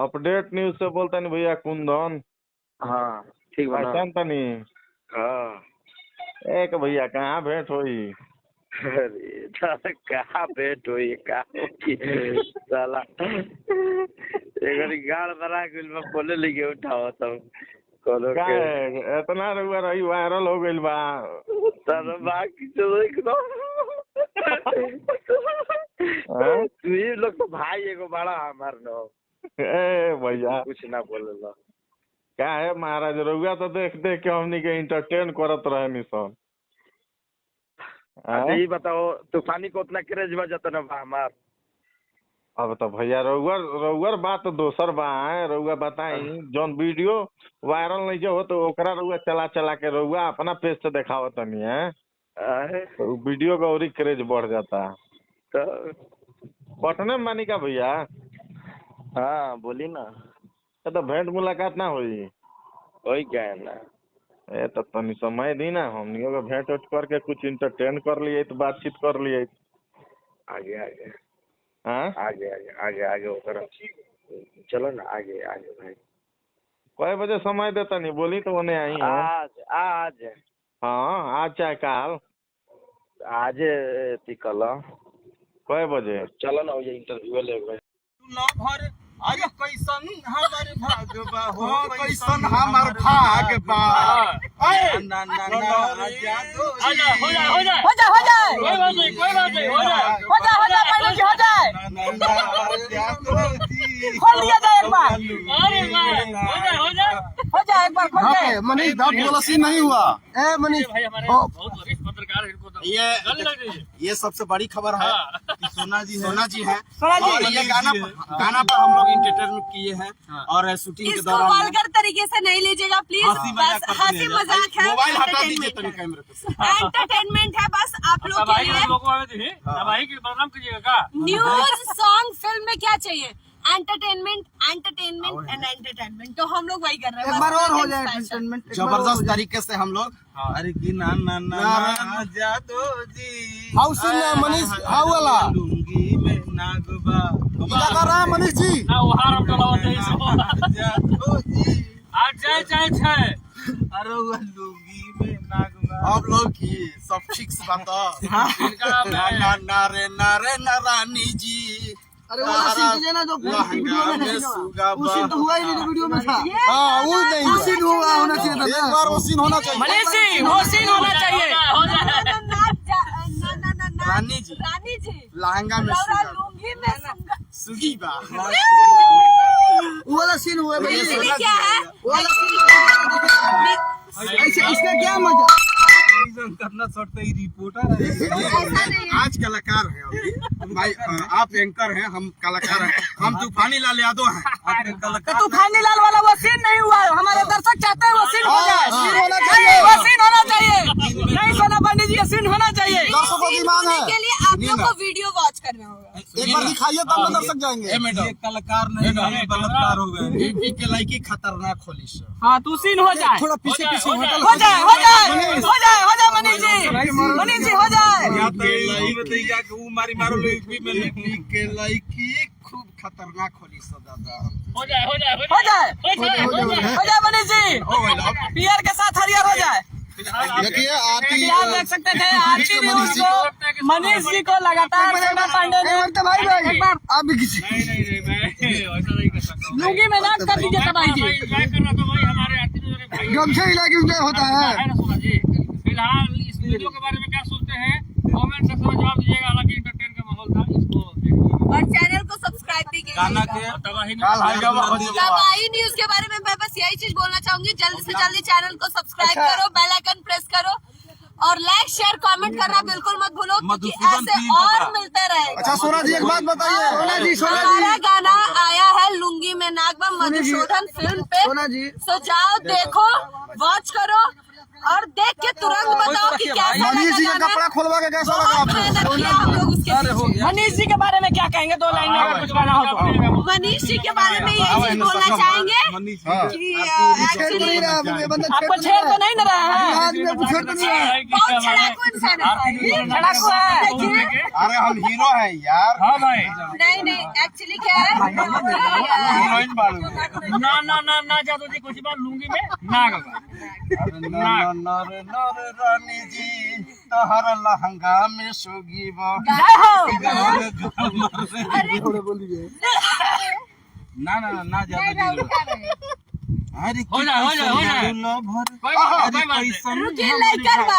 Update news से बोलता नहीं भैया कुंदन। हाँ ठीक बना। पहचान तनी। हाँ एक भैया कहाँ भेंट हुई। अरे साला कहाँ भेंट हुई कहाँ की साला एक गाड़ बना के मैं बोले लेके उठाओ तब कोनो का के इतना रुआ रही वायरल हो गइल बा। तर बाकी चलो एकदम हैं? तू लोग तो भाई एगो बड़ा हमार न ए भैया कुछ ना बोले ला। क्या है महाराज रुआ तो देख देख के हमनी के इंटरटेन करत रहे निसन। अच्छा ये बताओ तूफानी को उतना क्रेज बजाता ना बा हमार। अब तो भैया रउअर बात दोसर बा है रउआ बताई जौन वीडियो वायरल नहीं जो हो तो ओकरा रउआ चला चला के रउआ अपना पेज से दिखावत नहीं है तो वीडियो का और ही क्रेज बढ़ जाता है। पटने में मानी का भैया। हाँ बोली ना। तो भेंट मुलाकात ना हुई। वही क्या है ना। ए तो तनी समय दी ना हमनियों का भेंट उठ करके कुछ इंटरटेन कर लिए तो बातचीत कर लिए। आगे आगे हाँ आगे आगे आगे आगे होकर चलो ना आगे आगे भाई। कई बजे समय देता नहीं बोली तो उन्हें आई है। आज आज हाँ आज चाहे काल आज कल कई बजे चलो ना ये इंटरव्यू ले भाई। अरे कैसन हमार भाग बा हो कैसन हमार भाग बा ना ना ना आजा हो जाए हो जाए कोई बात नहीं हो जाए पहले हो जाए खोल दिया जाए एक बार। अरे वाह हो जाए एक बार खोल दे। मनीष दांत बोला सी नहीं हुआ। ए मनीष भाई हमारे बहुत वरिष्ठ पत्रकार हैं, इनको तो ये सबसे बड़ी खबर है कि सोना जी हैं सोना जी। और ये गाना पर हम लोग इंटरटेनमेंट किए हैं और शूटिंग के इसको दौरान वल्गर तरीके से नहीं लीजिएगा प्लीज। बस हंसी मजाक है। मोबाइल हटा दीजिए तनी कैमरे पे। एंटरटेनमेंट है बस आप लोग के तबाही लिए। लोगों को आवे थे तबाही की बदनाम कीजिएगा का। न्यूज सॉन्ग फिल्म में क्या चाहिए एंटरटेनमेंट एंड एंटरटेनमेंट तो हम लोग वही कर रहे हैं। एक बार और हो जाए एंटरटेनमेंट जबरदस्त तरीके से हम लोग। अरे की ना ना ना जादू जी हाउ सुन मनीष हाउ वाला लुंगी में नागबा क्या कर रहा है मनीष जी। ना उहार हम चलावते इसको जादू जी आज जाए अरे वो लुंगी में नागबा आप लोग की सब फिक्स बात ना ना रे नारानी जी। अरे वो सीन ना जो वीडियो में है वो सीन तो हुआ ही नहीं वीडियो में था। हां वो नहीं वो सीन हुआ होना चाहिए था। एक बार वो सीन होना चाहिए मनीष जी वो सीन होना चाहिए। रानी जी लहंगा में लुंगी में सुगी बा वो वाला सीन हुआ भाई। क्या है वो वाला सीन ऐसे इसका क्या मजा करना छोड़ते ही रिपोर्टर आज कलाकार है अभी भाई आप एंकर हैं हम कलाकार हैं हम तूफानी लाल यादव हैं आप कलाकार। तूफानी लाल वाला वो सीन नहीं हुआ है। हमारे दर्शक चाहते हैं वो सीन हो जाए। सीन होना चाहिए। वो सीन होना चाहिए। नहीं सोना पंडित जी ये सीन होना चाहिए। दर्शकों की मांग है के लिए आप लोग को वीडियो वॉच करना होगा। एक बार दिखाइए तब ना दर्शक जाएंगे। ये कलाकार नहीं बलात्कार हो गए एमपी के लायकी खतरनाक खोली से। हाँ तू सीन हो जाए थोड़ा पीछे होटल हो जाए मनीष जी हो जाए। मारी मारो के लायकी खूब खतरनाक खोली से दादा। हो जाए मनीष जी पियर के साथ हरियर हो जाए। देखिए आप देख सकते थे आरती न्यूज को मनीष जी को लगातार सोना पांडे ने एक बार आप भी किसी नहीं ऐसा नहीं कर सकता। लुंगी में नाक कर दीजिए तबाही जी। एंजॉय करना तो भाई हमारे आरती गमछा इलाके में होता है। सोना जी फिलहाल इस वीडियो के बारे में क्या सोचते हैं कमेंट सेक्शन में जवाब दीजिएगा। हालांकि इंटरटेन का माहौल था इसको और चैनल को सब्सक्राइब भी कीजिएगा। तबाही न्यूज के बारे में मैं बस यही चीज बोलना चाहूंगी जल्दी से जल्दी चैनल को सब्सक्राइब करो बेल आइकन प्रेस करो और लाइक शेयर कमेंट करना बिल्कुल मत भूलो क्योंकि ऐसे और मिलते रहेगा। अच्छा सोना जी एक बात बताइए। हमारा गाना आया है लुंगी में नागबा मधुसूदन फिल्म पे। सोना जी सो जाओ देखो वॉच करो और देख के तुरंत बताओ कि कैसा मनीष जी का लगा कपड़ा खोलवा के कैसा लगा बहुत आपको? मेहनत किया हम लोग उसके पीछे। मनीष जी के बारे में क्या कहेंगे 2 लाइन में अगर कुछ कहना हो तो? मनीष जी के बारे में यही चीज बोलना चाहेंगे कि एक्चुअली आपको छेड़ तो नहीं ना रहा है? बहुत छड़ाकू इंसान है भाई। छड़ाकू है। अरे हम हीरो हैं यार। हाँ भाई। नहीं एक्चुअली क्या है हीरोइन बालू ना जादू जी कुछ बात लूंगी मैं नाग रानी जी तोहर लहंगा में सुगी ना ज्यादा हो जाए भर कोई बात नहीं। रुकिए, लाइक करवा।